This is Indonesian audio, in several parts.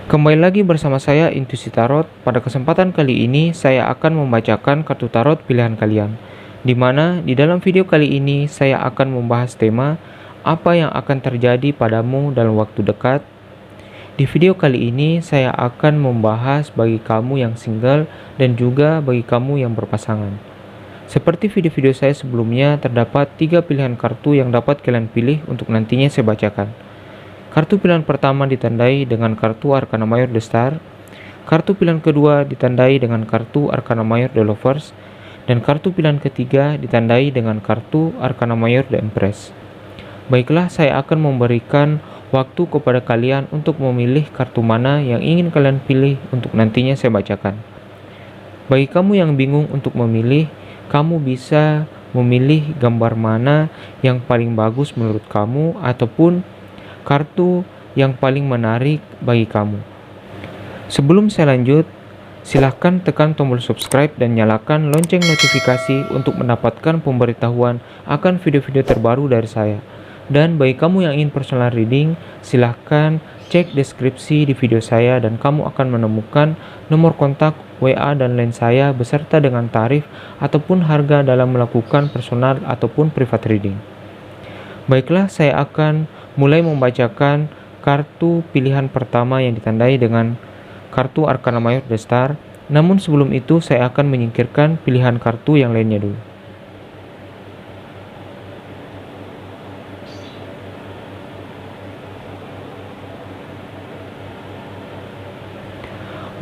Kembali lagi bersama saya Intuisi Tarot. Pada kesempatan kali ini saya akan membacakan kartu tarot pilihan kalian, di mana di dalam video kali ini saya akan membahas tema apa yang akan terjadi padamu dalam waktu dekat. Di video kali ini saya akan membahas bagi kamu yang single dan juga bagi kamu yang berpasangan. Seperti video-video saya sebelumnya, terdapat 3 pilihan kartu yang dapat kalian pilih untuk nantinya saya bacakan. Kartu pilihan pertama ditandai dengan kartu Arcana Mayor The Star, kartu pilihan kedua ditandai dengan kartu Arcana Mayor The Lovers, dan kartu pilihan ketiga ditandai dengan kartu Arcana Mayor The Empress. Baiklah, saya akan memberikan waktu kepada kalian untuk memilih kartu mana yang ingin kalian pilih untuk nantinya saya bacakan. Bagi kamu yang bingung untuk memilih, kamu bisa memilih gambar mana yang paling bagus menurut kamu ataupun kartu yang paling menarik bagi kamu. Sebelum saya lanjut, silahkan tekan tombol subscribe dan nyalakan lonceng notifikasi untuk mendapatkan pemberitahuan akan video-video terbaru dari saya. Dan bagi kamu yang ingin personal reading, silahkan cek deskripsi di video saya dan kamu akan menemukan nomor kontak, WA, dan lain saya beserta dengan tarif ataupun harga dalam melakukan personal ataupun private reading. Baiklah, saya akan mulai membacakan kartu pilihan pertama yang ditandai dengan kartu Arcana Mayor The Star. Namun sebelum itu saya akan menyingkirkan pilihan kartu yang lainnya dulu.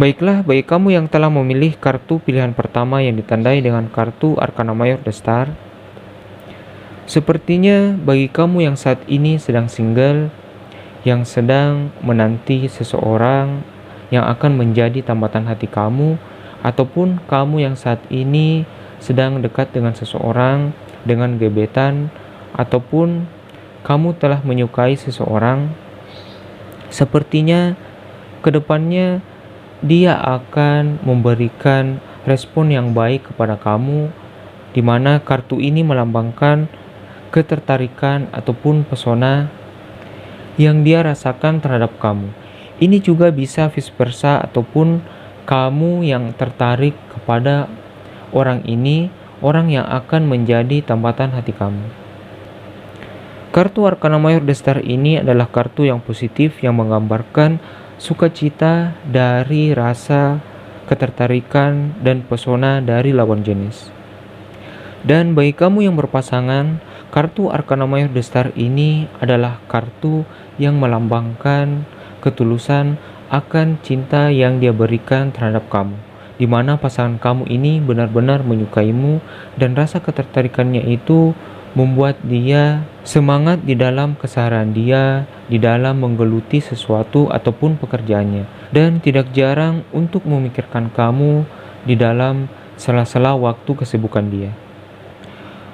Baiklah, bagi kamu yang telah memilih kartu pilihan pertama yang ditandai dengan kartu Arcana Mayor The Star, sepertinya bagi kamu yang saat ini sedang single, yang sedang menanti seseorang yang akan menjadi tambatan hati kamu, ataupun kamu yang saat ini sedang dekat dengan seseorang dengan gebetan, ataupun kamu telah menyukai seseorang, sepertinya kedepannya dia akan memberikan respon yang baik kepada kamu, di mana kartu ini melambangkan ketertarikan ataupun pesona yang dia rasakan terhadap kamu. Ini juga bisa vice versa, ataupun kamu yang tertarik kepada orang ini, orang yang akan menjadi tambatan hati kamu. Kartu Arcana Mayor The Star ini adalah kartu yang positif yang menggambarkan sukacita dari rasa ketertarikan dan pesona dari lawan jenis. Dan bagi kamu yang berpasangan, kartu Arcana Mayor The Star ini adalah kartu yang melambangkan ketulusan akan cinta yang dia berikan terhadap kamu, di mana pasangan kamu ini benar-benar menyukaimu dan rasa ketertarikannya itu membuat dia semangat di dalam keseharian dia, di dalam menggeluti sesuatu ataupun pekerjaannya, dan tidak jarang untuk memikirkan kamu di dalam sela-sela waktu kesibukan dia.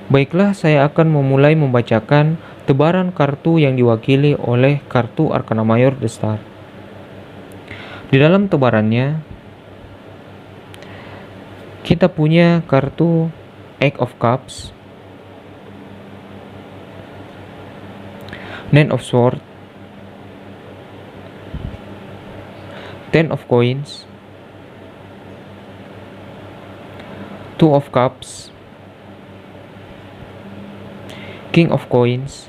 Baiklah, saya akan memulai membacakan tebaran kartu yang diwakili oleh kartu Arcana Mayor The Star. Di dalam tebarannya, kita punya kartu Eight of Cups, Nine of Swords, Ten of Coins, Two of Cups, King of Coins,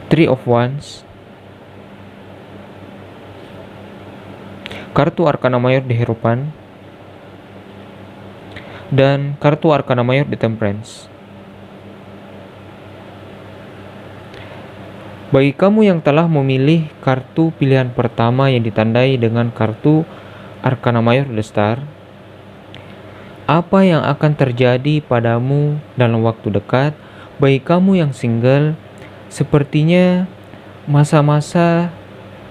Three of Wands, kartu Arcana Mayor The Hierophant, dan kartu Arcana Mayor The Temperance. Bagi kamu yang telah memilih kartu pilihan pertama yang ditandai dengan kartu Arcana Mayor The Star, apa yang akan terjadi padamu dalam waktu dekat? Bagi kamu yang single, sepertinya masa-masa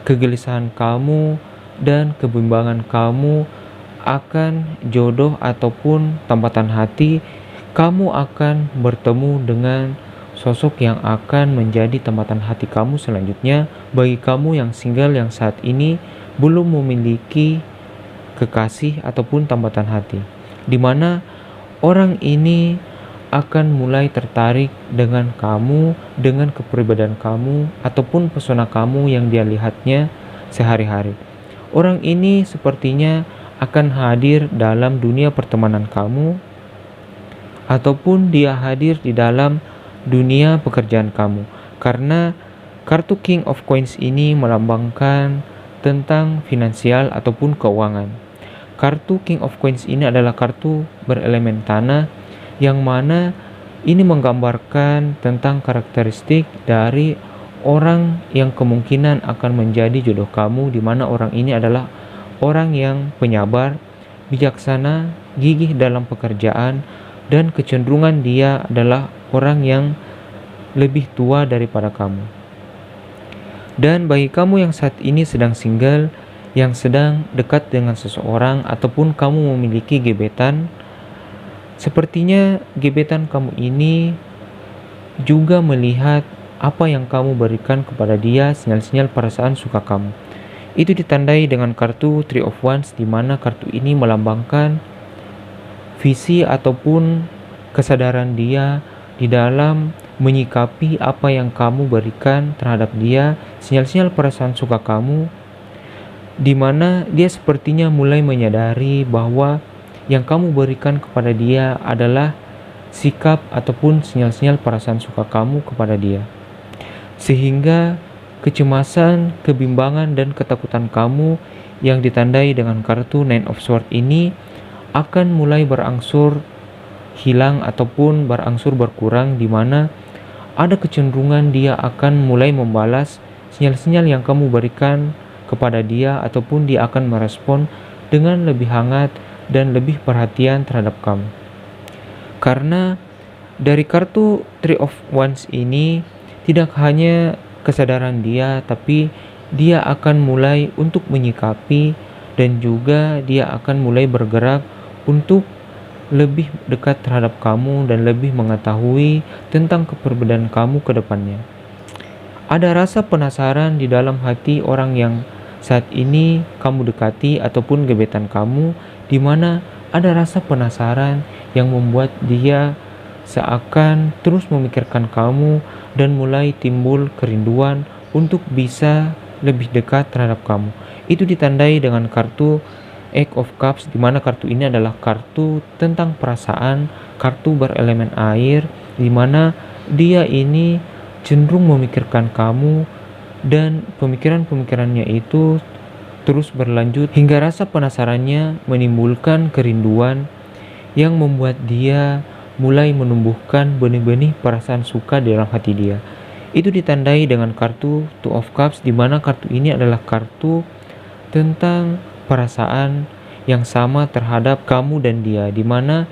kegelisahan kamu dan kebimbangan kamu akan jodoh ataupun tambatan hati, kamu akan bertemu dengan sosok yang akan menjadi tambatan hati kamu selanjutnya. Bagi kamu yang single yang saat ini belum memiliki kekasih ataupun tambatan hati, di mana orang ini akan mulai tertarik dengan kamu, dengan kepribadian kamu, ataupun pesona kamu yang dia lihatnya sehari-hari. Orang ini sepertinya akan hadir dalam dunia pertemanan kamu, ataupun dia hadir di dalam dunia pekerjaan kamu. Karena kartu King of Coins ini melambangkan tentang finansial ataupun keuangan. Kartu King of Coins ini adalah kartu berelemen tanah, yang mana ini menggambarkan tentang karakteristik dari orang yang kemungkinan akan menjadi jodoh kamu, di mana orang ini adalah orang yang penyabar, bijaksana, gigih dalam pekerjaan, dan kecenderungan dia adalah orang yang lebih tua daripada kamu. Dan bagi kamu yang saat ini sedang single, yang sedang dekat dengan seseorang, ataupun kamu memiliki gebetan, sepertinya gebetan kamu ini juga melihat apa yang kamu berikan kepada dia, sinyal-sinyal perasaan suka kamu. Itu ditandai dengan kartu Three of Wands, di mana kartu ini melambangkan visi ataupun kesadaran dia di dalam menyikapi apa yang kamu berikan terhadap dia, sinyal-sinyal perasaan suka kamu, di mana dia sepertinya mulai menyadari bahwa yang kamu berikan kepada dia adalah sikap ataupun sinyal-sinyal perasaan suka kamu kepada dia. Sehingga kecemasan, kebimbangan, dan ketakutan kamu yang ditandai dengan kartu Nine of Swords ini akan mulai berangsur hilang ataupun berangsur berkurang, di mana ada kecenderungan dia akan mulai membalas sinyal-sinyal yang kamu berikan kepada dia, ataupun dia akan merespon dengan lebih hangat dan lebih perhatian terhadap kamu. Karena dari kartu Three of Wands ini tidak hanya kesadaran dia, tapi dia akan mulai untuk menyikapi, dan juga dia akan mulai bergerak untuk lebih dekat terhadap kamu dan lebih mengetahui tentang kepribadian kamu ke depannya. Ada rasa penasaran di dalam hati orang yang saat ini kamu dekati ataupun gebetan kamu, di mana ada rasa penasaran yang membuat dia seakan terus memikirkan kamu dan mulai timbul kerinduan untuk bisa lebih dekat terhadap kamu. Itu ditandai dengan kartu Eight of Cups, di mana kartu ini adalah kartu tentang perasaan, kartu berelemen air, di mana dia ini cenderung memikirkan kamu, dan pemikiran-pemikirannya itu terus berlanjut hingga rasa penasarannya menimbulkan kerinduan yang membuat dia mulai menumbuhkan benih-benih perasaan suka di dalam hati dia. Itu ditandai dengan kartu Two of Cups, di mana kartu ini adalah kartu tentang perasaan yang sama terhadap kamu dan dia, di mana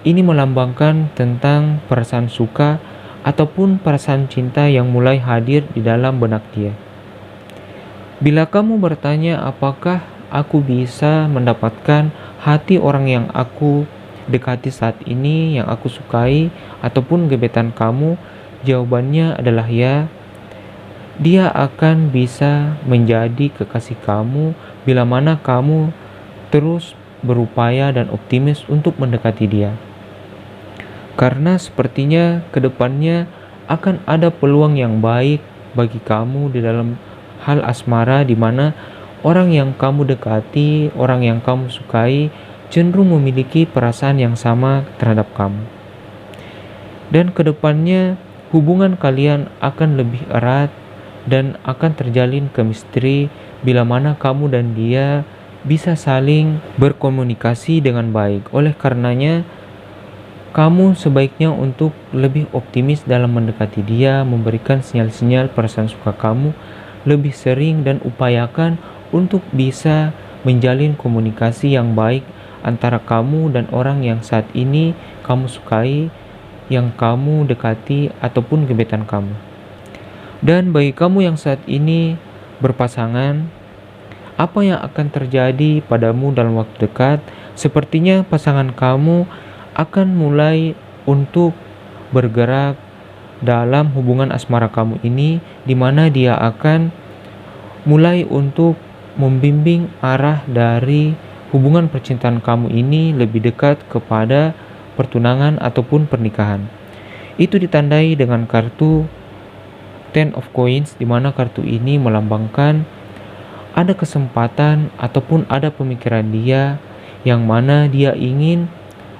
ini melambangkan tentang perasaan suka ataupun perasaan cinta yang mulai hadir di dalam benak dia. Bila kamu bertanya apakah aku bisa mendapatkan hati orang yang aku dekati saat ini, yang aku sukai, ataupun gebetan kamu, jawabannya adalah ya. Dia akan bisa menjadi kekasih kamu bila mana kamu terus berupaya dan optimis untuk mendekati dia. Karena sepertinya kedepannya akan ada peluang yang baik bagi kamu di dalam hal asmara, di mana orang yang kamu dekati, orang yang kamu sukai cenderung memiliki perasaan yang sama terhadap kamu. Dan kedepannya hubungan kalian akan lebih erat dan akan terjalin chemistry bila mana kamu dan dia bisa saling berkomunikasi dengan baik. Oleh karenanya, kamu sebaiknya untuk lebih optimis dalam mendekati dia, memberikan sinyal-sinyal perasaan suka kamu lebih sering, dan upayakan untuk bisa menjalin komunikasi yang baik antara kamu dan orang yang saat ini kamu sukai, yang kamu dekati, ataupun gebetan kamu. Dan bagi kamu yang saat ini berpasangan, apa yang akan terjadi padamu dalam waktu dekat? Sepertinya pasangan kamu akan mulai untuk bergerak dalam hubungan asmara kamu ini, di mana dia akan mulai untuk membimbing arah dari hubungan percintaan kamu ini lebih dekat kepada pertunangan ataupun pernikahan. Itu ditandai dengan kartu Ten of Coins, di mana kartu ini melambangkan ada kesempatan ataupun ada pemikiran dia yang mana dia ingin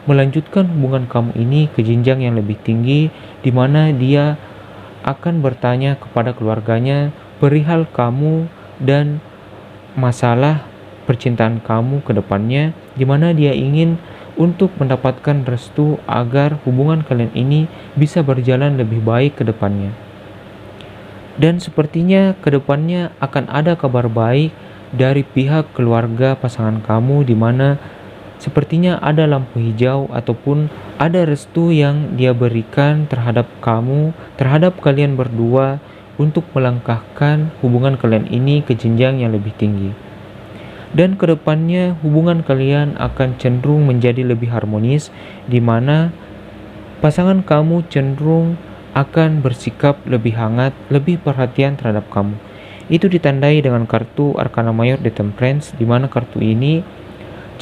melanjutkan hubungan kamu ini ke jenjang yang lebih tinggi, di mana dia akan bertanya kepada keluarganya perihal kamu dan masalah percintaan kamu ke depannya, di mana dia ingin untuk mendapatkan restu agar hubungan kalian ini bisa berjalan lebih baik ke depannya. Dan sepertinya ke depannya akan ada kabar baik dari pihak keluarga pasangan kamu, di mana sepertinya ada lampu hijau ataupun ada restu yang dia berikan terhadap kamu, terhadap kalian berdua untuk melangkahkan hubungan kalian ini ke jenjang yang lebih tinggi. Dan ke depannya hubungan kalian akan cenderung menjadi lebih harmonis, di mana pasangan kamu cenderung akan bersikap lebih hangat, lebih perhatian terhadap kamu. Itu ditandai dengan kartu Arcana Mayor The Temperance, di mana kartu ini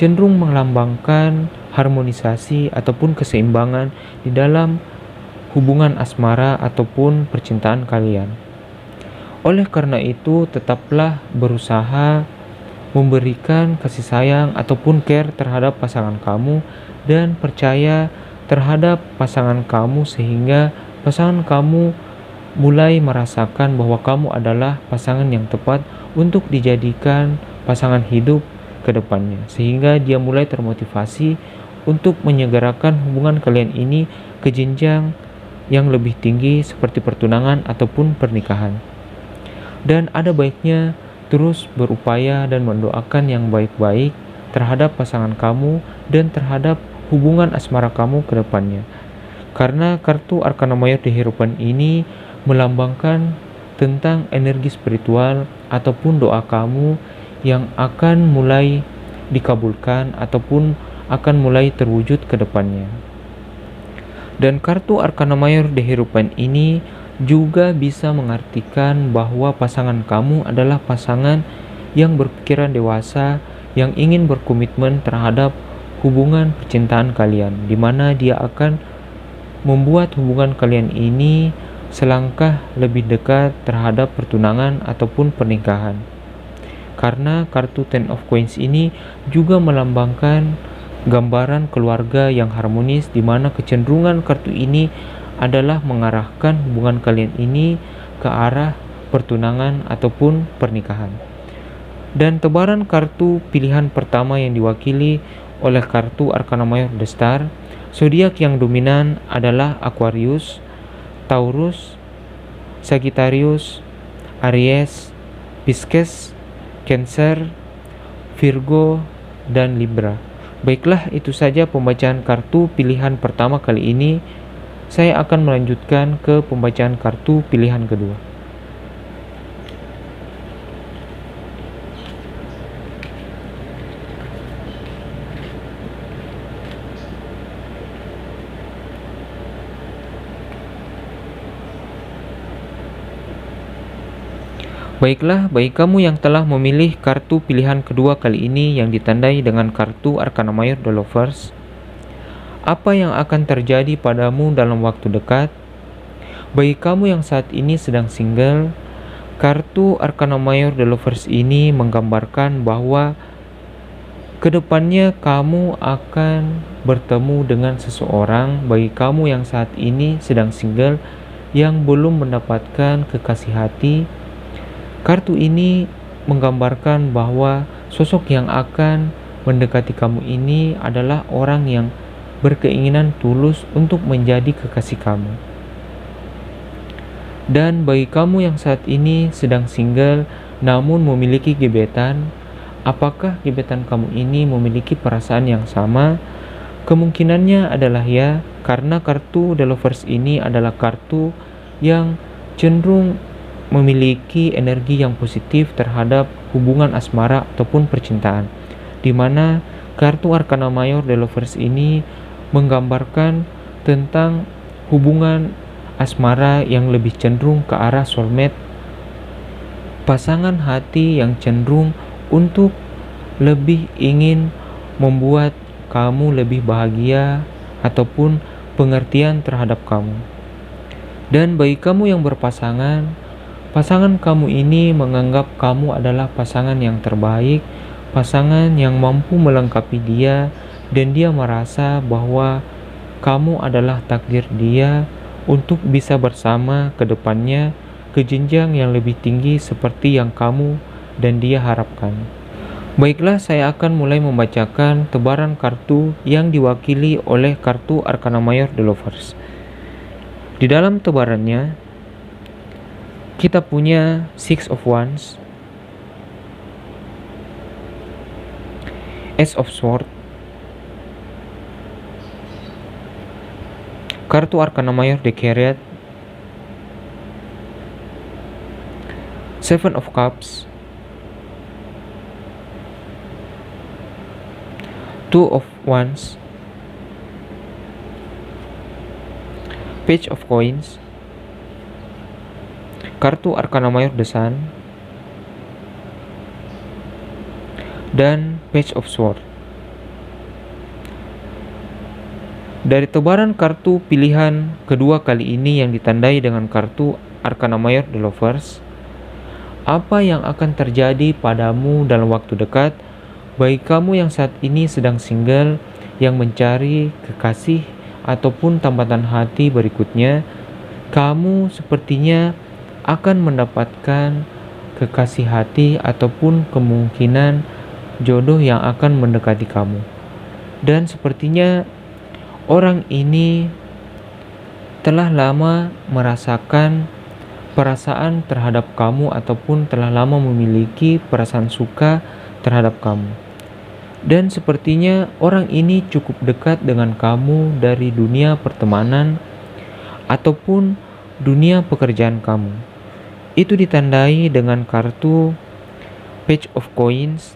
cenderung melambangkan harmonisasi ataupun keseimbangan di dalam hubungan asmara ataupun percintaan kalian. Oleh karena itu, tetaplah berusaha memberikan kasih sayang ataupun care terhadap pasangan kamu dan percaya terhadap pasangan kamu, sehingga pasangan kamu mulai merasakan bahwa kamu adalah pasangan yang tepat untuk dijadikan pasangan hidup ke depannya, sehingga dia mulai termotivasi untuk menyegerakan hubungan kalian ini ke jenjang yang lebih tinggi seperti pertunangan ataupun pernikahan. Dan ada baiknya terus berupaya dan mendoakan yang baik-baik terhadap pasangan kamu dan terhadap hubungan asmara kamu ke depannya. Karena kartu Arcana Mayor The Hierophant ini melambangkan tentang energi spiritual ataupun doa kamu yang akan mulai dikabulkan ataupun akan mulai terwujud ke depannya. Dan kartu Arcana Mayor The Hierophant ini juga bisa mengartikan bahwa pasangan kamu adalah pasangan yang berpikiran dewasa, yang ingin berkomitmen terhadap hubungan percintaan kalian, di mana dia akan membuat hubungan kalian ini selangkah lebih dekat terhadap pertunangan ataupun pernikahan. Karena kartu Ten of Coins ini juga melambangkan gambaran keluarga yang harmonis, di mana kecenderungan kartu ini adalah mengarahkan hubungan kalian ini ke arah pertunangan ataupun pernikahan. Dan tebaran kartu pilihan pertama yang diwakili oleh kartu Arcana Mayor The Star, zodiak yang dominan adalah Aquarius, Taurus, Sagittarius, Aries, Pisces, Cancer, Virgo, dan Libra. Baiklah, itu saja pembacaan kartu pilihan pertama kali ini. Saya akan melanjutkan ke pembacaan kartu pilihan kedua. Baiklah, bagi kamu yang telah memilih kartu pilihan kedua kali ini yang ditandai dengan kartu Arcana Mayor The Lovers, apa yang akan terjadi padamu dalam waktu dekat? Bagi kamu yang saat ini sedang single, kartu Arcana Mayor The Lovers ini menggambarkan bahwa kedepannya kamu akan bertemu dengan seseorang. Bagi kamu yang saat ini sedang single yang belum mendapatkan kekasih hati, kartu ini menggambarkan bahwa sosok yang akan mendekati kamu ini adalah orang yang berkeinginan tulus untuk menjadi kekasih kamu. Dan bagi kamu yang saat ini sedang single namun memiliki gebetan, apakah gebetan kamu ini memiliki perasaan yang sama? Kemungkinannya adalah ya, karena kartu The Lovers ini adalah kartu yang cenderung memiliki energi yang positif terhadap hubungan asmara ataupun percintaan, di mana kartu Arcana Mayor The Lovers ini menggambarkan tentang hubungan asmara yang lebih cenderung ke arah soulmate, pasangan hati yang cenderung untuk lebih ingin membuat kamu lebih bahagia ataupun pengertian terhadap kamu. Dan bagi kamu yang berpasangan, pasangan kamu ini menganggap kamu adalah pasangan yang terbaik, pasangan yang mampu melengkapi dia, dan dia merasa bahwa kamu adalah takdir dia untuk bisa bersama ke depannya ke jenjang yang lebih tinggi seperti yang kamu dan dia harapkan. Baiklah, saya akan mulai membacakan tebaran kartu yang diwakili oleh kartu Arcana Mayor The Lovers. Di dalam tebarannya, kita punya Six of Wands, Ace of Swords, kartu Arcana Mayor The Chariot, Seven of Cups, Two of Wands, Page of Coins, kartu Arcana Mayor The Sun, dan Page of Swords. Dari tebaran kartu pilihan kedua kali ini yang ditandai dengan kartu Arcana Mayor The Lovers, apa yang akan terjadi padamu dalam waktu dekat bagi kamu yang saat ini sedang single, yang mencari kekasih ataupun tambatan hati berikutnya? Kamu sepertinya akan mendapatkan kekasih hati ataupun kemungkinan jodoh yang akan mendekati kamu. Dan sepertinya orang ini telah lama merasakan perasaan terhadap kamu ataupun telah lama memiliki perasaan suka terhadap kamu. Dan sepertinya orang ini cukup dekat dengan kamu dari dunia pertemanan ataupun dunia pekerjaan kamu. Itu ditandai dengan kartu Page of Coins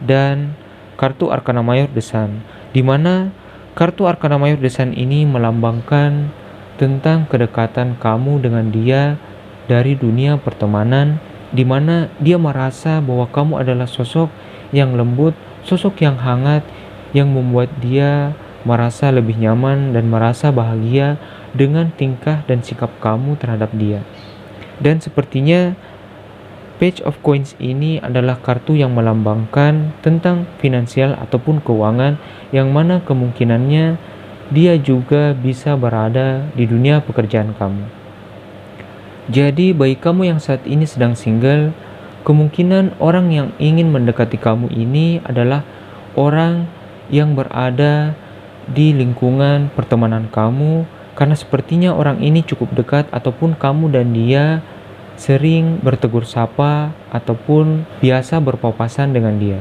dan kartu Arcana Mayor The Sun, di mana kartu Arcana Mayor The Sun ini melambangkan tentang kedekatan kamu dengan dia dari dunia pertemanan, di mana dia merasa bahwa kamu adalah sosok yang lembut, sosok yang hangat, yang membuat dia merasa lebih nyaman dan merasa bahagia dengan tingkah dan sikap kamu terhadap dia. Dan sepertinya Page of Coins ini adalah kartu yang melambangkan tentang finansial ataupun keuangan, yang mana kemungkinannya dia juga bisa berada di dunia pekerjaan kamu. Jadi bagi kamu yang saat ini sedang single, kemungkinan orang yang ingin mendekati kamu ini adalah orang yang berada di lingkungan pertemanan kamu, karena sepertinya orang ini cukup dekat ataupun kamu dan dia sering bertegur sapa ataupun biasa berpapasan dengan dia.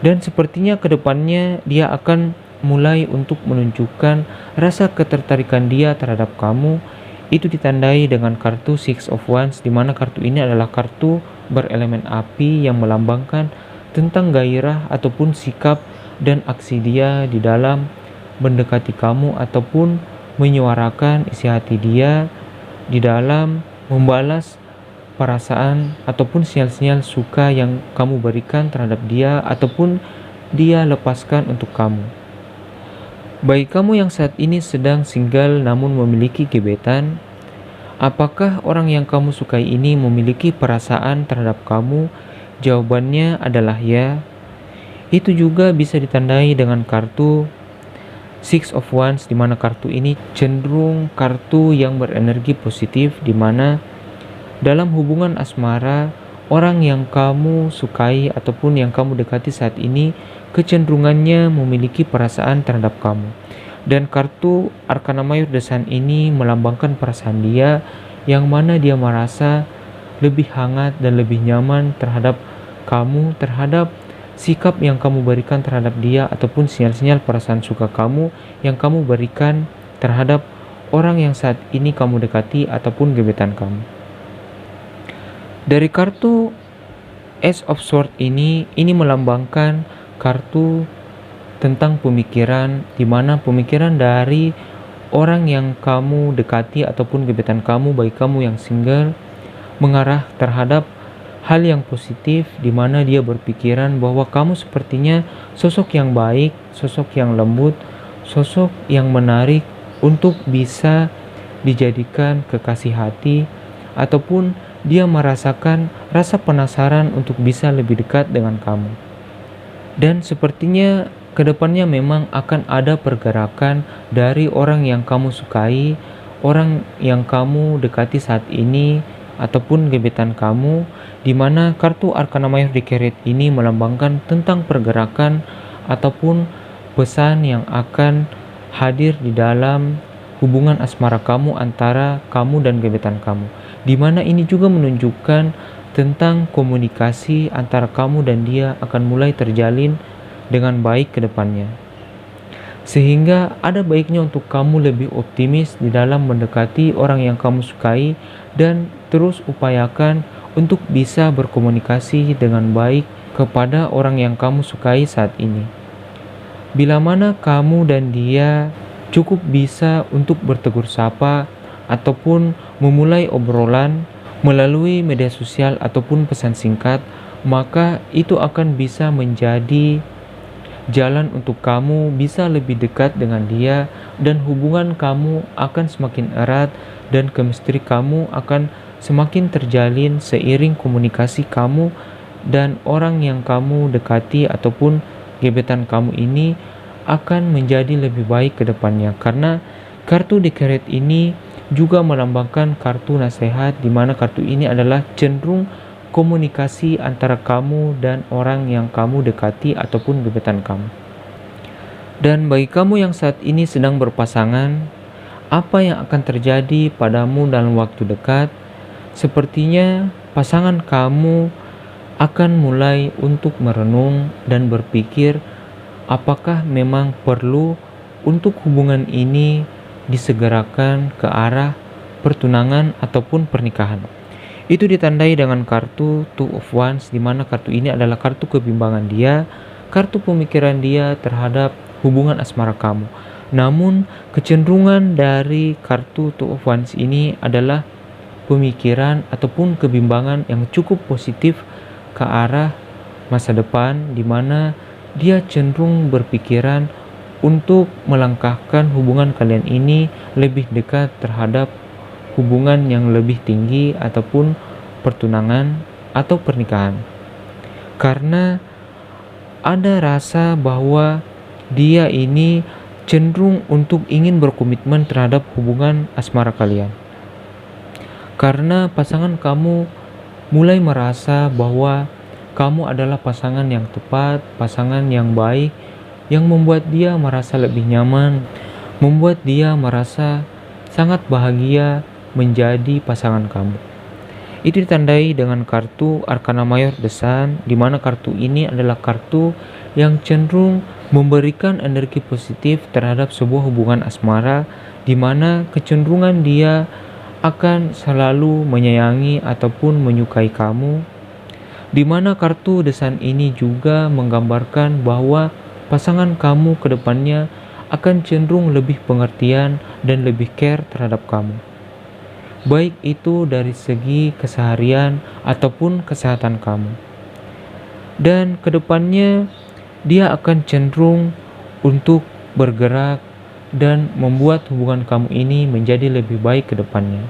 Dan sepertinya kedepannya dia akan mulai untuk menunjukkan rasa ketertarikan dia terhadap kamu. Itu ditandai dengan kartu Six of Wands, di mana kartu ini adalah kartu berelemen api yang melambangkan tentang gairah ataupun sikap dan aksi dia di dalam mendekati kamu ataupun menyuarakan isi hati dia di dalam membalas perasaan ataupun sinyal-sinyal suka yang kamu berikan terhadap dia ataupun dia lepaskan untuk kamu. Bagi kamu yang saat ini sedang single namun memiliki gebetan, apakah orang yang kamu sukai ini memiliki perasaan terhadap kamu? Jawabannya adalah ya. Itu juga bisa ditandai dengan kartu Six of Wands, di mana kartu ini cenderung kartu yang berenergi positif, di mana dalam hubungan asmara, orang yang kamu sukai ataupun yang kamu dekati saat ini kecenderungannya memiliki perasaan terhadap kamu. Dan kartu Arcana Mayor The Sun ini melambangkan perasaan dia, yang mana dia merasa lebih hangat dan lebih nyaman terhadap kamu, terhadap sikap yang kamu berikan terhadap dia ataupun sinyal-sinyal perasaan suka kamu yang kamu berikan terhadap orang yang saat ini kamu dekati ataupun gebetan kamu. Dari kartu Ace of Swords ini melambangkan kartu tentang pemikiran, di mana pemikiran dari orang yang kamu dekati ataupun gebetan kamu, bagi kamu yang single, mengarah terhadap hal yang positif, di mana dia berpikiran bahwa kamu sepertinya sosok yang baik, sosok yang lembut, sosok yang menarik untuk bisa dijadikan kekasih hati, ataupun dia merasakan rasa penasaran untuk bisa lebih dekat dengan kamu. Dan sepertinya kedepannya memang akan ada pergerakan dari orang yang kamu sukai, orang yang kamu dekati saat ini, ataupun gebetan kamu, di mana kartu Arcana Mayor Decreed ini melambangkan tentang pergerakan ataupun pesan yang akan hadir di dalam hubungan asmara kamu antara kamu dan gebetan kamu, di mana ini juga menunjukkan tentang komunikasi antara kamu dan dia akan mulai terjalin dengan baik ke depannya. Sehingga ada baiknya untuk kamu lebih optimis di dalam mendekati orang yang kamu sukai dan terus upayakan untuk bisa berkomunikasi dengan baik kepada orang yang kamu sukai saat ini. Bila mana kamu dan dia cukup bisa untuk bertegur sapa ataupun memulai obrolan melalui media sosial ataupun pesan singkat, maka itu akan bisa menjadi jalan untuk kamu bisa lebih dekat dengan dia, dan hubungan kamu akan semakin erat dan chemistry kamu akan semakin terjalin seiring komunikasi kamu dan orang yang kamu dekati ataupun gebetan kamu ini akan menjadi lebih baik ke depannya. Karena kartu Decreed ini juga melambangkan kartu nasihat, di mana kartu ini adalah cenderung komunikasi antara kamu dan orang yang kamu dekati ataupun gebetan kamu. Dan bagi kamu yang saat ini sedang berpasangan, apa yang akan terjadi padamu dalam waktu dekat? Sepertinya pasangan kamu akan mulai untuk merenung dan berpikir apakah memang perlu untuk hubungan ini disegerakan ke arah pertunangan ataupun pernikahan. Itu ditandai dengan kartu Two of Wands, di mana kartu ini adalah kartu kebimbangan dia, kartu pemikiran dia terhadap hubungan asmara kamu. Namun kecenderungan dari kartu Two of Wands ini adalah pemikiran ataupun kebimbangan yang cukup positif ke arah masa depan, di mana dia cenderung berpikiran untuk melangkahkan hubungan kalian ini lebih dekat terhadap hubungan yang lebih tinggi ataupun pertunangan atau pernikahan. Karena ada rasa bahwa dia ini cenderung untuk ingin berkomitmen terhadap hubungan asmara kalian. Karena pasangan kamu mulai merasa bahwa kamu adalah pasangan yang tepat, pasangan yang baik, yang membuat dia merasa lebih nyaman, membuat dia merasa sangat bahagia menjadi pasangan kamu. Itu ditandai dengan kartu Arcana Mayor The Sun, di mana kartu ini adalah kartu yang cenderung memberikan energi positif terhadap sebuah hubungan asmara, di mana kecenderungan dia akan selalu menyayangi ataupun menyukai kamu. Di mana kartu The Sun ini juga menggambarkan bahwa pasangan kamu ke depannya akan cenderung lebih pengertian dan lebih care terhadap kamu. Baik itu dari segi keseharian ataupun kesehatan kamu. Dan ke depannya dia akan cenderung untuk bergerak dan membuat hubungan kamu ini menjadi lebih baik ke depannya.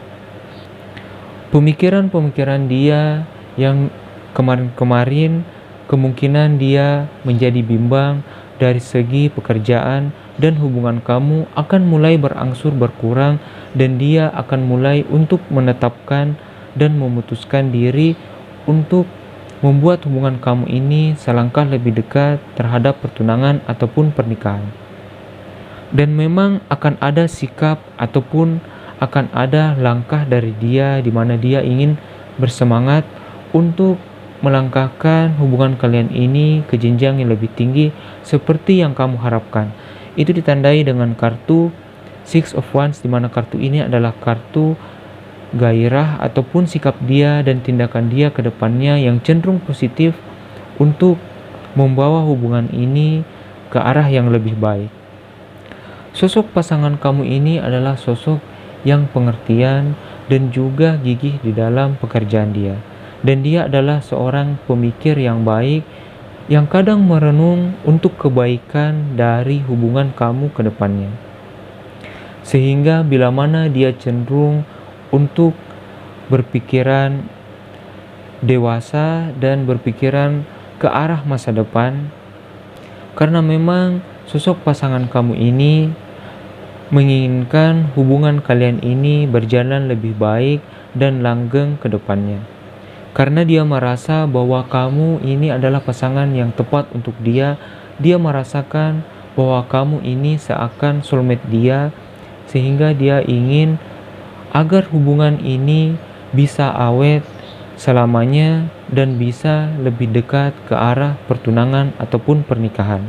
Pemikiran-pemikiran dia yang kemarin-kemarin kemungkinan dia menjadi bimbang dari segi pekerjaan dan hubungan kamu akan mulai berangsur berkurang, dan dia akan mulai untuk menetapkan dan memutuskan diri untuk membuat hubungan kamu ini selangkah lebih dekat terhadap pertunangan ataupun pernikahan. Dan memang akan ada sikap ataupun akan ada langkah dari dia di mana dia ingin bersemangat untuk melangkahkan hubungan kalian ini ke jenjang yang lebih tinggi seperti yang kamu harapkan. Itu ditandai dengan kartu Six of Wands, di mana kartu ini adalah kartu gairah ataupun sikap dia dan tindakan dia ke depannya yang cenderung positif untuk membawa hubungan ini ke arah yang lebih baik. Sosok pasangan kamu ini adalah sosok yang pengertian dan juga gigih di dalam pekerjaan dia. Dan dia adalah seorang pemikir yang baik, yang kadang merenung untuk kebaikan dari hubungan kamu ke depannya. Sehingga bila mana dia cenderung untuk berpikiran dewasa dan berpikiran ke arah masa depan, karena memang sosok pasangan kamu ini menginginkan hubungan kalian ini berjalan lebih baik dan langgeng ke depannya. Karena dia merasa bahwa kamu ini adalah pasangan yang tepat untuk dia. Dia merasakan bahwa kamu ini seakan soulmate dia, sehingga dia ingin agar hubungan ini bisa awet selamanya dan bisa lebih dekat ke arah pertunangan ataupun pernikahan.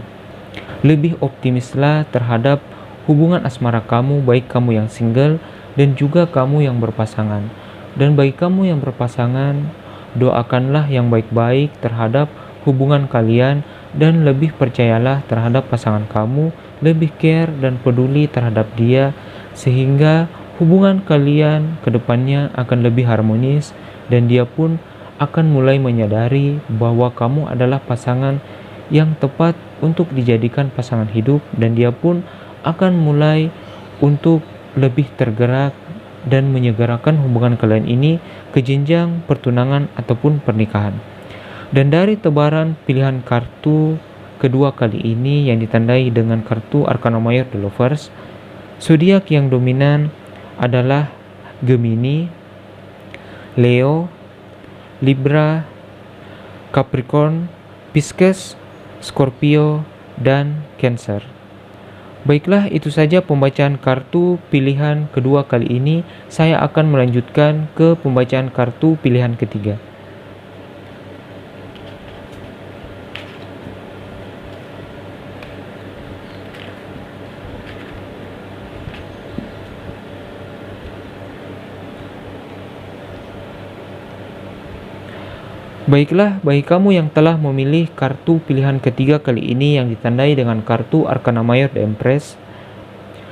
Lebih optimislah terhadap hubungan asmara kamu, baik kamu yang single dan juga kamu yang berpasangan. Dan bagi kamu yang berpasangan, doakanlah yang baik-baik terhadap hubungan kalian dan lebih percayalah terhadap pasangan kamu, lebih care dan peduli terhadap dia, sehingga hubungan kalian ke depannya akan lebih harmonis dan dia pun akan mulai menyadari bahwa kamu adalah pasangan yang tepat untuk dijadikan pasangan hidup, dan dia pun akan mulai untuk lebih tergerak dan menyegerakan hubungan kalian ini ke jenjang pertunangan ataupun pernikahan. Dan dari tebaran pilihan kartu kedua kali ini yang ditandai dengan kartu Arcana Mayor The Lovers, zodiak yang dominan adalah Gemini, Leo, Libra, Capricorn, Pisces, Scorpio, dan Cancer. Baiklah, itu saja pembacaan kartu pilihan kedua kali ini. Saya akan melanjutkan ke pembacaan kartu pilihan ketiga. Baiklah, bagi kamu yang telah memilih kartu pilihan ketiga kali ini yang ditandai dengan kartu Arcana Mayor The Empress,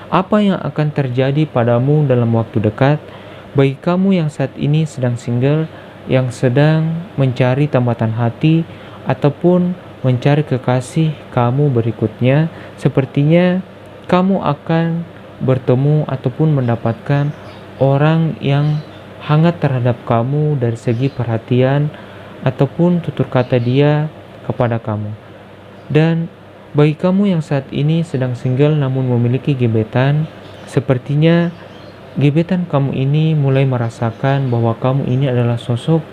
apa yang akan terjadi padamu dalam waktu dekat? Bagi kamu yang saat ini sedang single, yang sedang mencari tambatan hati ataupun mencari kekasih kamu berikutnya, sepertinya kamu akan bertemu ataupun mendapatkan orang yang hangat terhadap kamu dari segi perhatian ataupun tutur kata dia kepada kamu. Dan bagi kamu yang saat ini sedang single namun memiliki gebetan, sepertinya gebetan kamu ini mulai merasakan bahwa kamu ini adalah sosok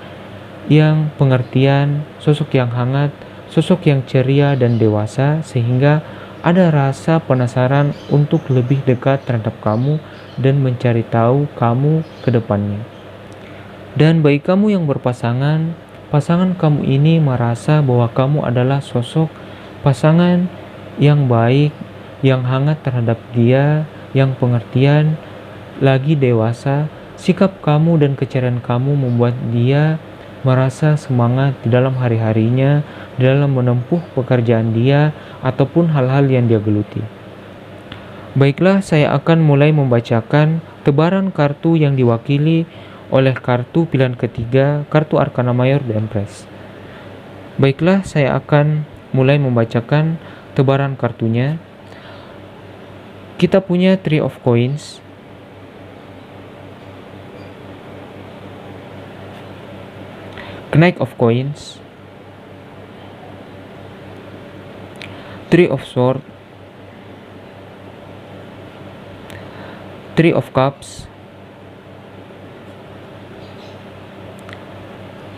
yang pengertian, sosok yang hangat, sosok yang ceria dan dewasa, sehingga ada rasa penasaran untuk lebih dekat terhadap kamu dan mencari tahu kamu ke depannya. Dan bagi kamu yang berpasangan, pasangan kamu ini merasa bahwa kamu adalah sosok pasangan yang baik, yang hangat terhadap dia, yang pengertian, lagi dewasa. Sikap kamu dan keceriaan kamu membuat dia merasa semangat di dalam hari-harinya, di dalam menempuh pekerjaan dia, ataupun hal-hal yang dia geluti. Baiklah, saya akan mulai membacakan tebaran kartu yang diwakili oleh kartu pilihan ketiga, kartu Arcana Mayor The Empress. Baiklah, saya akan mulai membacakan tebaran kartunya. Kita punya Three of Coins, Knight of Coins, Three of Swords, Three of Cups,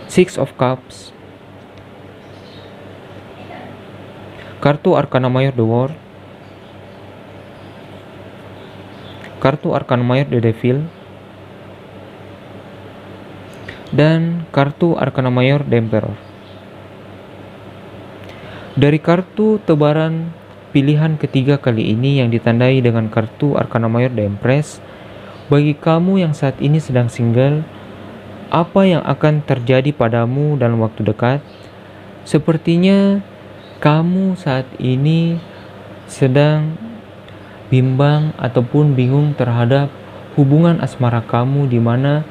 Six of Cups, kartu Arcana Mayor The World, kartu Arcana Mayor The Devil, dan kartu Arcana Mayor The Emperor. Dari kartu tebaran pilihan ketiga kali ini yang ditandai dengan kartu Arcana Mayor The Empress, bagi kamu yang saat ini sedang single, apa yang akan terjadi padamu dalam waktu dekat? Sepertinya kamu saat ini sedang bimbang ataupun bingung terhadap hubungan asmara kamu, di mana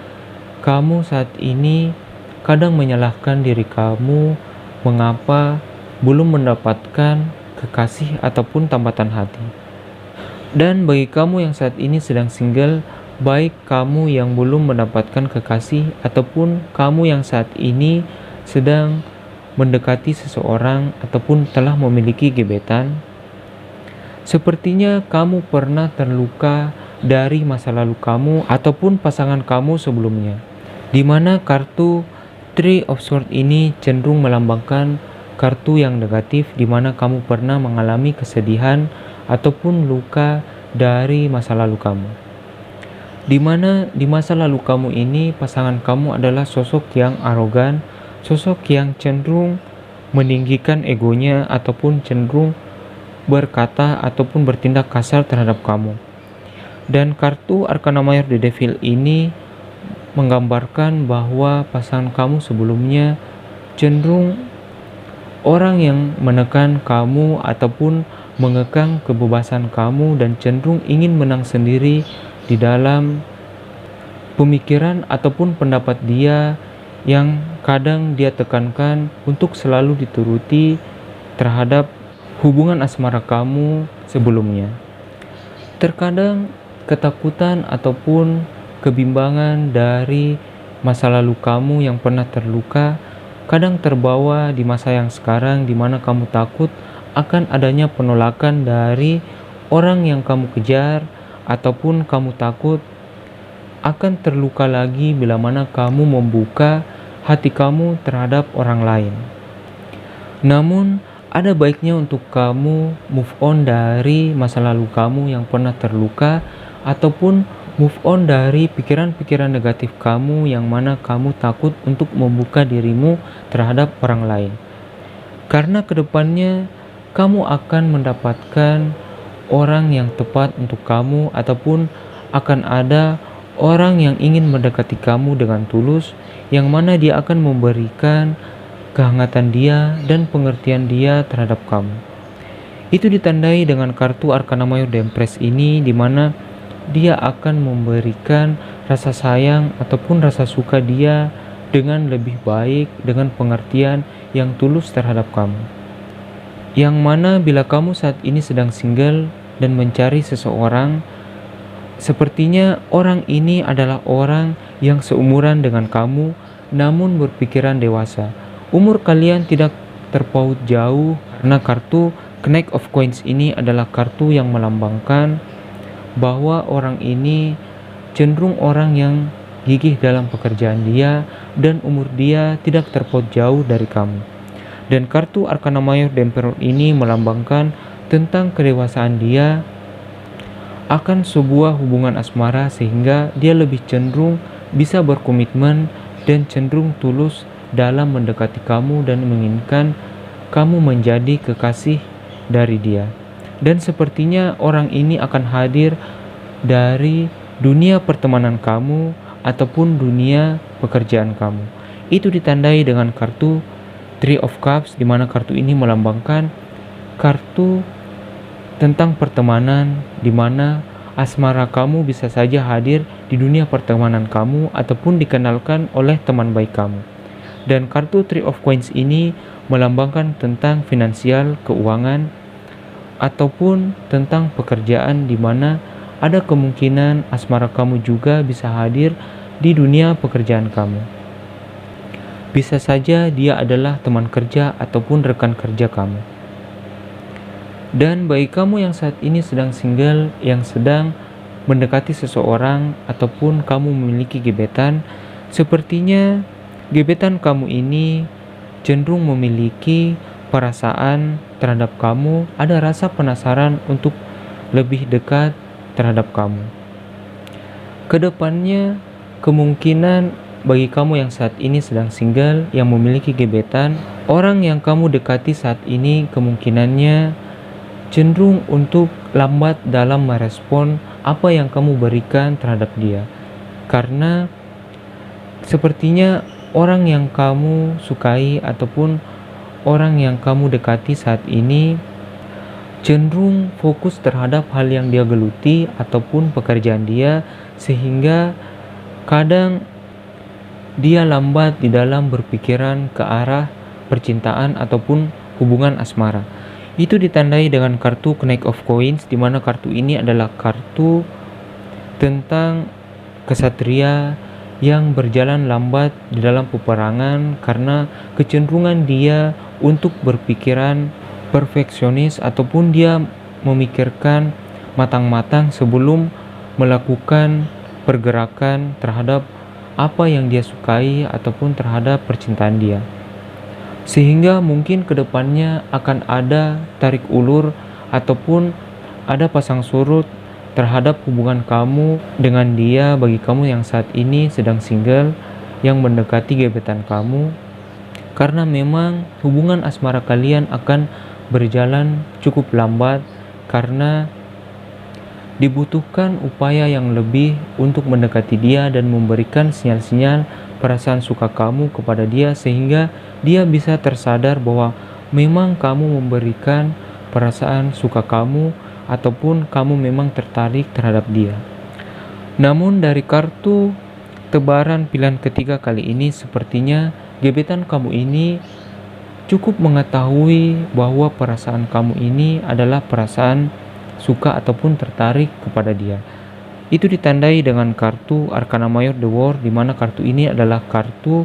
kamu saat ini kadang menyalahkan diri kamu mengapa belum mendapatkan kekasih ataupun tambatan hati. Dan bagi kamu yang saat ini sedang single, baik kamu yang belum mendapatkan kekasih ataupun kamu yang saat ini sedang mendekati seseorang ataupun telah memiliki gebetan, sepertinya kamu pernah terluka dari masa lalu kamu ataupun pasangan kamu sebelumnya, di mana kartu Three of Swords ini cenderung melambangkan kartu yang negatif, di mana kamu pernah mengalami kesedihan ataupun luka dari masa lalu kamu. Di mana di masa lalu kamu ini pasangan kamu adalah sosok yang arogan, sosok yang cenderung meninggikan egonya ataupun cenderung berkata ataupun bertindak kasar terhadap kamu. Dan kartu Arcana Mayor The Devil ini menggambarkan bahwa pasangan kamu sebelumnya cenderung orang yang menekan kamu ataupun mengekang kebebasan kamu dan cenderung ingin menang sendiri di dalam pemikiran ataupun pendapat dia yang kadang dia tekankan untuk selalu dituruti terhadap hubungan asmara kamu sebelumnya. Terkadang ketakutan ataupun kebimbangan dari masa lalu kamu yang pernah terluka kadang terbawa di masa yang sekarang, di mana kamu takut akan adanya penolakan dari orang yang kamu kejar ataupun kamu takut akan terluka lagi bila mana kamu membuka hati kamu terhadap orang lain. Namun ada baiknya untuk kamu move on dari masa lalu kamu yang pernah terluka ataupun move on dari pikiran-pikiran negatif kamu yang mana kamu takut untuk membuka dirimu terhadap orang lain. Karena kedepannya kamu akan mendapatkan orang yang tepat untuk kamu ataupun akan ada orang yang ingin mendekati kamu dengan tulus, yang mana dia akan memberikan kehangatan dia dan pengertian dia terhadap kamu. Itu ditandai dengan kartu Arcana Mayor The Empress ini, di mana dia akan memberikan rasa sayang ataupun rasa suka dia dengan lebih baik, dengan pengertian yang tulus terhadap kamu. Yang mana bila kamu saat ini sedang single dan mencari seseorang, sepertinya orang ini adalah orang yang seumuran dengan kamu namun berpikiran dewasa. Umur kalian tidak terpaut jauh karena kartu Knight of Coins ini adalah kartu yang melambangkan bahwa orang ini cenderung orang yang gigih dalam pekerjaan dia dan umur dia tidak terpaut jauh dari kamu. Dan kartu Arcana Mayor The Emperor ini melambangkan tentang kedewasaan dia akan sebuah hubungan asmara, sehingga dia lebih cenderung bisa berkomitmen dan cenderung tulus dalam mendekati kamu dan menginginkan kamu menjadi kekasih dari dia. Dan sepertinya orang ini akan hadir dari dunia pertemanan kamu ataupun dunia pekerjaan kamu. Itu ditandai dengan kartu Three of Cups, di mana kartu ini melambangkan kartu tentang pertemanan, di mana asmara kamu bisa saja hadir di dunia pertemanan kamu ataupun dikenalkan oleh teman baik kamu. Dan kartu Three of Coins ini melambangkan tentang finansial, keuangan, ataupun tentang pekerjaan, di mana ada kemungkinan asmara kamu juga bisa hadir di dunia pekerjaan kamu. Bisa saja dia adalah teman kerja ataupun rekan kerja kamu. Dan bagi kamu yang saat ini sedang single, yang sedang mendekati seseorang ataupun kamu memiliki gebetan, sepertinya gebetan kamu ini cenderung memiliki perasaan terhadap kamu, ada rasa penasaran untuk lebih dekat terhadap kamu. Kedepannya kemungkinan bagi kamu yang saat ini sedang single, yang memiliki gebetan, orang yang kamu dekati saat ini kemungkinannya cenderung untuk lambat dalam merespon apa yang kamu berikan terhadap dia. Karena sepertinya orang yang kamu sukai ataupun orang yang kamu dekati saat ini cenderung fokus terhadap hal yang dia geluti ataupun pekerjaan dia, sehingga kadang dia lambat di dalam berpikiran ke arah percintaan ataupun hubungan asmara. Itu ditandai dengan kartu Knight of Coins, di mana kartu ini adalah kartu tentang kesatria yang berjalan lambat di dalam peperangan karena kecenderungan dia untuk berpikiran perfeksionis ataupun dia memikirkan matang-matang sebelum melakukan pergerakan terhadap apa yang dia sukai ataupun terhadap percintaan dia. Sehingga mungkin kedepannya akan ada tarik ulur ataupun ada pasang surut terhadap hubungan kamu dengan dia bagi kamu yang saat ini sedang single yang mendekati gebetan kamu, karena memang hubungan asmara kalian akan berjalan cukup lambat karena dibutuhkan upaya yang lebih untuk mendekati dia dan memberikan sinyal-sinyal perasaan suka kamu kepada dia sehingga dia bisa tersadar bahwa memang kamu memberikan perasaan suka kamu ataupun kamu memang tertarik terhadap dia. Namun dari kartu tebaran pilihan ketiga kali ini sepertinya gebetan kamu ini cukup mengetahui bahwa perasaan kamu ini adalah perasaan suka ataupun tertarik kepada dia. Itu ditandai dengan kartu Arcana Mayor The World, di mana kartu ini adalah kartu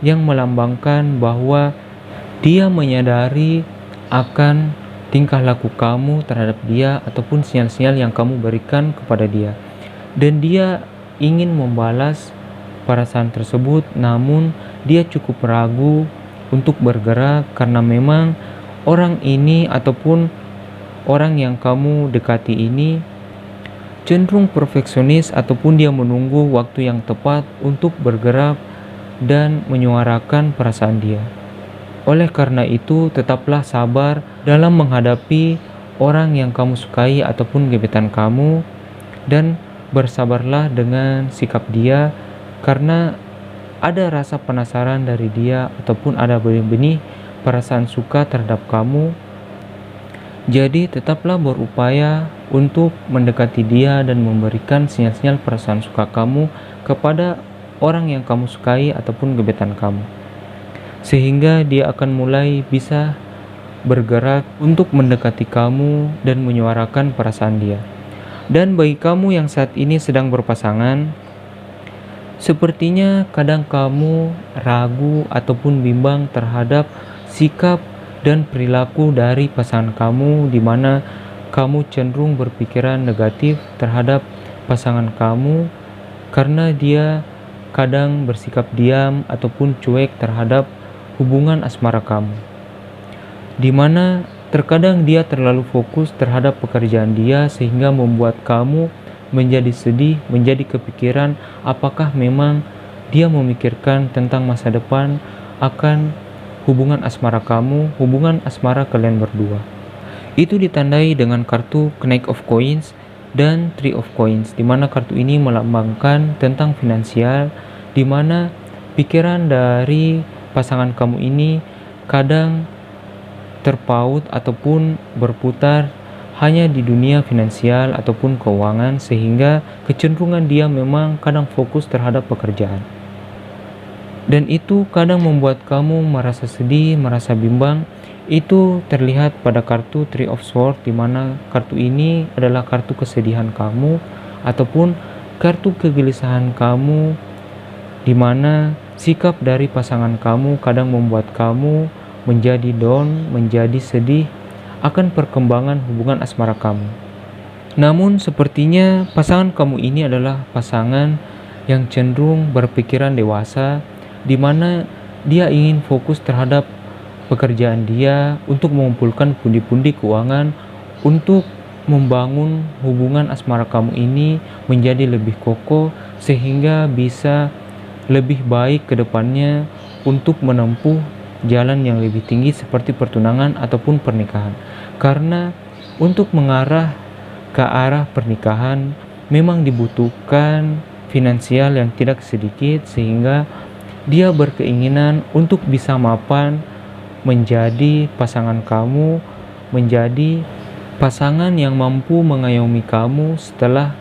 yang melambangkan bahwa dia menyadari akan tingkah laku kamu terhadap dia ataupun sinyal-sinyal yang kamu berikan kepada dia. Dan dia ingin membalas perasaan tersebut, namun dia cukup ragu untuk bergerak karena memang orang ini ataupun orang yang kamu dekati ini cenderung perfeksionis ataupun dia menunggu waktu yang tepat untuk bergerak dan menyuarakan perasaan dia. Oleh karena itu, tetaplah sabar dalam menghadapi orang yang kamu sukai ataupun gebetan kamu dan bersabarlah dengan sikap dia karena ada rasa penasaran dari dia ataupun ada benih-benih perasaan suka terhadap kamu. Jadi tetaplah berupaya untuk mendekati dia dan memberikan sinyal-sinyal perasaan suka kamu kepada orang yang kamu sukai ataupun gebetan kamu. Sehingga dia akan mulai bisa bergerak untuk mendekati kamu dan menyuarakan perasaan dia. Dan bagi kamu yang saat ini sedang berpasangan, sepertinya kadang kamu ragu ataupun bimbang terhadap sikap dan perilaku dari pasangan kamu, di mana kamu cenderung berpikiran negatif terhadap pasangan kamu karena dia kadang bersikap diam ataupun cuek terhadap hubungan asmara kamu, di mana terkadang dia terlalu fokus terhadap pekerjaan dia sehingga membuat kamu menjadi sedih, menjadi kepikiran apakah memang dia memikirkan tentang masa depan akan hubungan asmara kamu, hubungan asmara kalian berdua. Itu ditandai dengan kartu Knight of Coins dan Three of Coins, di mana kartu ini melambangkan tentang finansial, di mana pikiran dari pasangan kamu ini kadang terpaut ataupun berputar hanya di dunia finansial ataupun keuangan, sehingga kecenderungan dia memang kadang fokus terhadap pekerjaan. Dan itu kadang membuat kamu merasa sedih, merasa bimbang. Itu terlihat pada kartu Three of Swords, di mana kartu ini adalah kartu kesedihan kamu ataupun kartu kegelisahan kamu, di mana sikap dari pasangan kamu kadang membuat kamu menjadi down, menjadi sedih akan perkembangan hubungan asmara kamu. Namun sepertinya pasangan kamu ini adalah pasangan yang cenderung berpikiran dewasa, di mana dia ingin fokus terhadap pekerjaan dia untuk mengumpulkan pundi-pundi keuangan untuk membangun hubungan asmara kamu ini menjadi lebih kokoh sehingga bisa lebih baik ke depannya untuk menempuh jalan yang lebih tinggi seperti pertunangan ataupun pernikahan. Karena untuk mengarah ke arah pernikahan memang dibutuhkan finansial yang tidak sedikit, sehingga dia berkeinginan untuk bisa mapan menjadi pasangan kamu, menjadi pasangan yang mampu mengayomi kamu setelah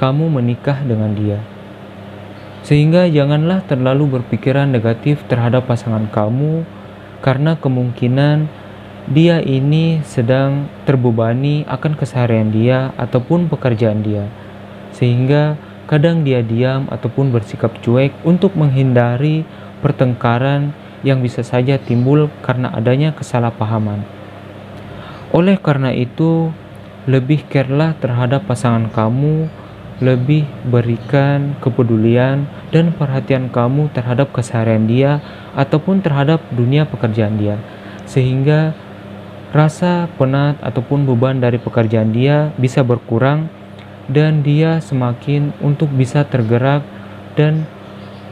kamu menikah dengan dia. Sehingga janganlah terlalu berpikiran negatif terhadap pasangan kamu, karena kemungkinan dia ini sedang terbebani akan keseharian dia ataupun pekerjaan dia, sehingga kadang dia diam ataupun bersikap cuek untuk menghindari pertengkaran yang bisa saja timbul karena adanya kesalahpahaman. Oleh karena itu, lebih carelah terhadap pasangan kamu, lebih berikan kepedulian dan perhatian kamu terhadap keseharian dia ataupun terhadap dunia pekerjaan dia, sehingga rasa penat ataupun beban dari pekerjaan dia bisa berkurang dan dia semakin untuk bisa tergerak dan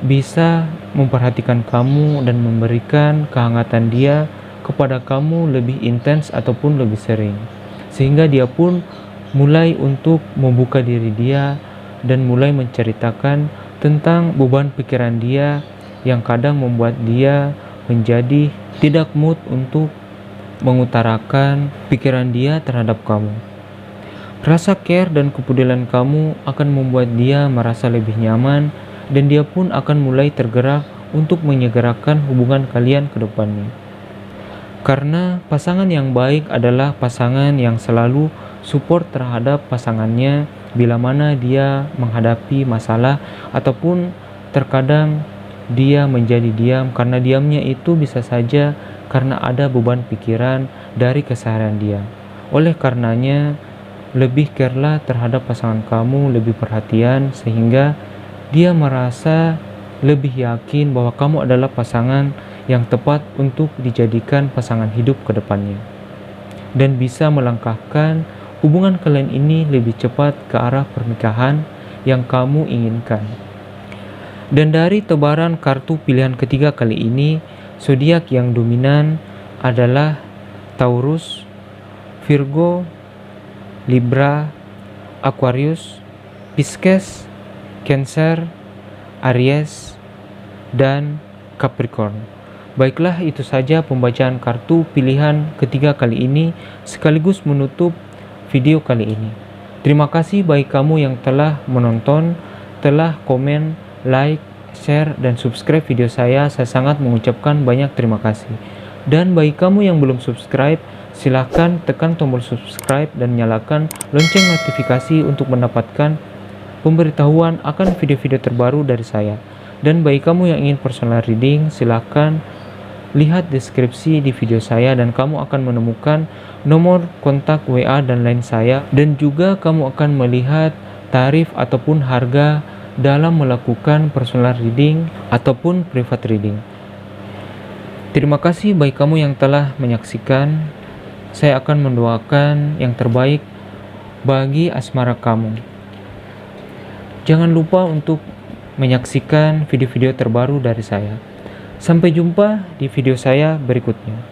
bisa memperhatikan kamu dan memberikan kehangatan dia kepada kamu lebih intens ataupun lebih sering, sehingga dia pun mulai untuk membuka diri dia dan mulai menceritakan tentang beban pikiran dia yang kadang membuat dia menjadi tidak mood untuk mengutarakan pikiran dia terhadap kamu. Rasa care dan kepedulian kamu akan membuat dia merasa lebih nyaman dan dia pun akan mulai tergerak untuk menyegerakan hubungan kalian ke depannya. Karena pasangan yang baik adalah pasangan yang selalu support terhadap pasangannya bila mana dia menghadapi masalah ataupun terkadang dia menjadi diam karena diamnya itu bisa saja karena ada beban pikiran dari keseharian dia. Oleh karenanya, lebih carelah terhadap pasangan kamu, lebih perhatian sehingga dia merasa lebih yakin bahwa kamu adalah pasangan yang tepat untuk dijadikan pasangan hidup ke depannya. Dan bisa melangkahkan hubungan kalian ini lebih cepat ke arah pernikahan yang kamu inginkan. Dan dari tebaran kartu pilihan ketiga kali ini, zodiak yang dominan adalah Taurus, Virgo, Libra, Aquarius, Pisces, Cancer, Aries, dan Capricorn. Baiklah, itu saja pembacaan kartu pilihan ketiga kali ini sekaligus menutup video kali ini. Terima kasih bagi kamu yang telah menonton, telah komen, like, share, dan subscribe video saya sangat mengucapkan banyak terima kasih. Dan bagi kamu yang belum subscribe, silahkan tekan tombol subscribe dan nyalakan lonceng notifikasi untuk mendapatkan pemberitahuan akan video-video terbaru dari saya. Dan bagi kamu yang ingin personal reading, silahkan lihat deskripsi di video saya dan kamu akan menemukan nomor kontak WA dan lain saya, dan juga kamu akan melihat tarif ataupun harga dalam melakukan personal reading ataupun private reading. Terima kasih bagi kamu yang telah menyaksikan. Saya akan mendoakan yang terbaik bagi asmara kamu. Jangan lupa untuk menyaksikan video-video terbaru dari saya. Sampai jumpa di video saya berikutnya.